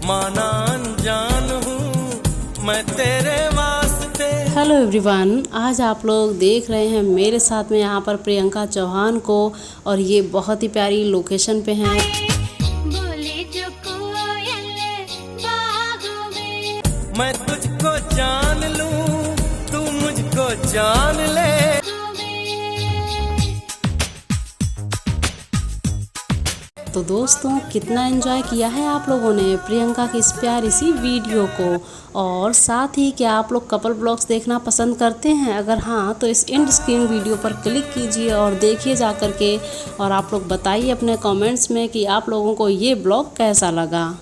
माना अनजान हूँ मैं तेरे वास्ते। हेलो एवरीवन, आज आप लोग देख रहे हैं मेरे साथ में यहाँ पर प्रियंका चौहान को, और ये बहुत ही प्यारी लोकेशन पे हैं। मैं तुझको जान लूं तू मुझको जान ले। तो दोस्तों, कितना एंजॉय किया है आप लोगों ने प्रियंका की इस प्यारी सी वीडियो को। और साथ ही क्या आप लोग कपल ब्लॉग्स देखना पसंद करते हैं? अगर हाँ तो इस एंड स्क्रीन वीडियो पर क्लिक कीजिए और देखिए जा कर के, और आप लोग बताइए अपने कमेंट्स में कि आप लोगों को ये ब्लॉग कैसा लगा।